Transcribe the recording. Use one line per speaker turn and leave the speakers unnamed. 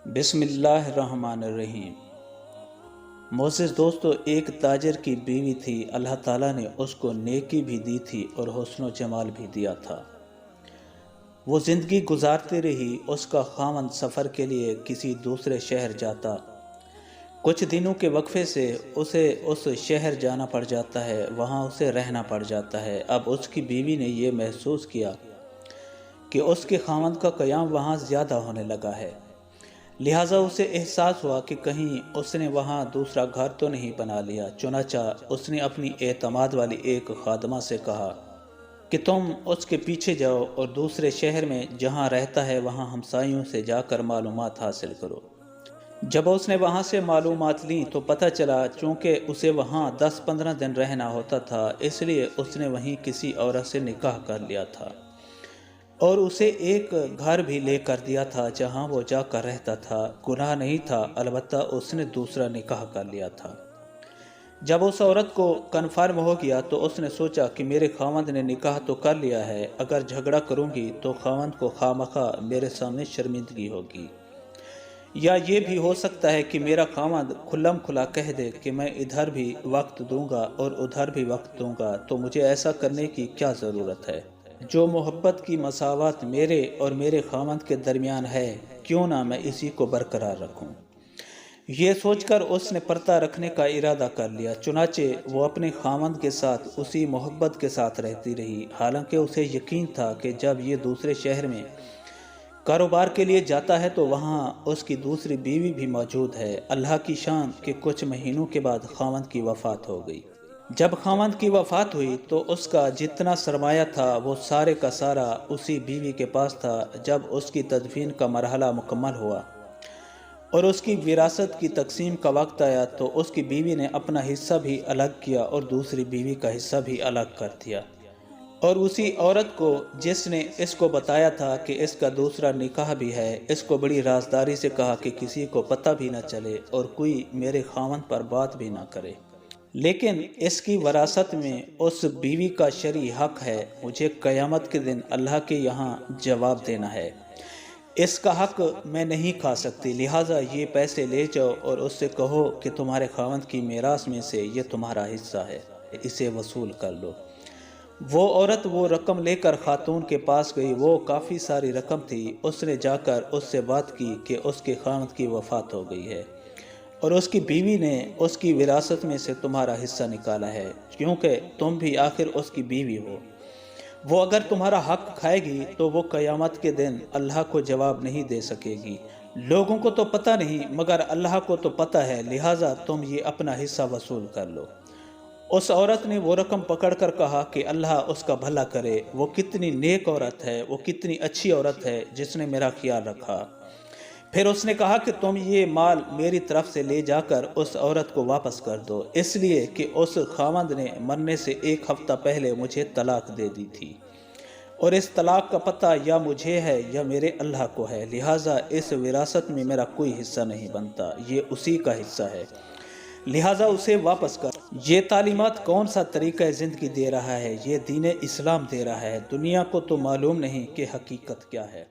بسم اللہ الرحمن الرحیم۔ معزز دوستو، ایک تاجر کی بیوی تھی۔ اللہ تعالیٰ نے اس کو نیکی بھی دی تھی اور حسن و جمال بھی دیا تھا۔ وہ زندگی گزارتی رہی۔ اس کا خاوند سفر کے لیے کسی دوسرے شہر جاتا۔ کچھ دنوں کے وقفے سے اسے اس شہر جانا پڑ جاتا ہے، وہاں اسے رہنا پڑ جاتا ہے۔ اب اس کی بیوی نے یہ محسوس کیا کہ اس کے خاوند کا قیام وہاں زیادہ ہونے لگا ہے، لہٰذا اسے احساس ہوا کہ کہیں اس نے وہاں دوسرا گھر تو نہیں بنا لیا۔ چنانچہ اس نے اپنی اعتماد والی ایک خادمہ سے کہا کہ تم اس کے پیچھے جاؤ اور دوسرے شہر میں جہاں رہتا ہے وہاں ہمسایوں سے جا کر معلومات حاصل کرو۔ جب اس نے وہاں سے معلومات لیں تو پتہ چلا چونکہ اسے وہاں 10-15 دن رہنا ہوتا تھا، اس لیے اس نے وہیں کسی عورت سے نکاح کر لیا تھا اور اسے ایک گھر بھی لے کر دیا تھا جہاں وہ جا کر رہتا تھا۔ گناہ نہیں تھا، البتہ اس نے دوسرا نکاح کر لیا تھا۔ جب اس عورت کو کنفرم ہو گیا تو اس نے سوچا کہ میرے خاوند نے نکاح تو کر لیا ہے، اگر جھگڑا کروں گی تو خاوند کو خواہ میرے سامنے شرمندگی ہوگی، یا یہ بھی ہو سکتا ہے کہ میرا خاوند کھلم کھلا کہہ دے کہ میں ادھر بھی وقت دوں گا اور ادھر بھی وقت دوں گا، تو مجھے ایسا کرنے کی کیا ضرورت ہے؟ جو محبت کی مساوات میرے اور میرے خاوند کے درمیان ہے، کیوں نہ میں اسی کو برقرار رکھوں۔ یہ سوچ کر اس نے پردہ رکھنے کا ارادہ کر لیا۔ چنانچہ وہ اپنے خاوند کے ساتھ اسی محبت کے ساتھ رہتی رہی، حالانکہ اسے یقین تھا کہ جب یہ دوسرے شہر میں کاروبار کے لیے جاتا ہے تو وہاں اس کی دوسری بیوی بھی موجود ہے۔ اللہ کی شان کہ کچھ مہینوں کے بعد خاوند کی وفات ہو گئی۔ جب خاوند کی وفات ہوئی تو اس کا جتنا سرمایہ تھا وہ سارے کا سارا اسی بیوی کے پاس تھا۔ جب اس کی تدفین کا مرحلہ مکمل ہوا اور اس کی وراثت کی تقسیم کا وقت آیا تو اس کی بیوی نے اپنا حصہ بھی الگ کیا اور دوسری بیوی کا حصہ بھی الگ کر دیا، اور اسی عورت کو جس نے اس کو بتایا تھا کہ اس کا دوسرا نکاح بھی ہے، اس کو بڑی رازداری سے کہا کہ کسی کو پتہ بھی نہ چلے اور کوئی میرے خاوند پر بات بھی نہ کرے، لیکن اس کی وراثت میں اس بیوی کا شرعی حق ہے۔ مجھے قیامت کے دن اللہ کے یہاں جواب دینا ہے، اس کا حق میں نہیں کھا سکتی، لہٰذا یہ پیسے لے جاؤ اور اس سے کہو کہ تمہارے خاوند کی میراث میں سے یہ تمہارا حصہ ہے، اسے وصول کر لو۔ وہ عورت وہ رقم لے کر خاتون کے پاس گئی، وہ کافی ساری رقم تھی۔ اس نے جا کر اس سے بات کی کہ اس کے خاوند کی وفات ہو گئی ہے اور اس کی بیوی نے اس کی وراثت میں سے تمہارا حصہ نکالا ہے، کیونکہ تم بھی آخر اس کی بیوی ہو۔ وہ اگر تمہارا حق کھائے گی تو وہ قیامت کے دن اللہ کو جواب نہیں دے سکے گی۔ لوگوں کو تو پتہ نہیں مگر اللہ کو تو پتہ ہے، لہٰذا تم یہ اپنا حصہ وصول کر لو۔ اس عورت نے وہ رقم پکڑ کر کہا کہ اللہ اس کا بھلا کرے، وہ کتنی نیک عورت ہے، وہ کتنی اچھی عورت ہے جس نے میرا خیال رکھا۔ پھر اس نے کہا کہ تم یہ مال میری طرف سے لے جا کر اس عورت کو واپس کر دو، اس لیے کہ اس خاوند نے مرنے سے 1 ہفتہ پہلے مجھے طلاق دے دی تھی، اور اس طلاق کا پتہ یا مجھے ہے یا میرے اللہ کو ہے، لہٰذا اس وراثت میں میرا کوئی حصہ نہیں بنتا، یہ اسی کا حصہ ہے، لہٰذا اسے واپس کر۔ یہ تعلیمات کون سا طریقہ زندگی دے رہا ہے؟ یہ دین اسلام دے رہا ہے۔ دنیا کو تو معلوم نہیں کہ حقیقت کیا ہے۔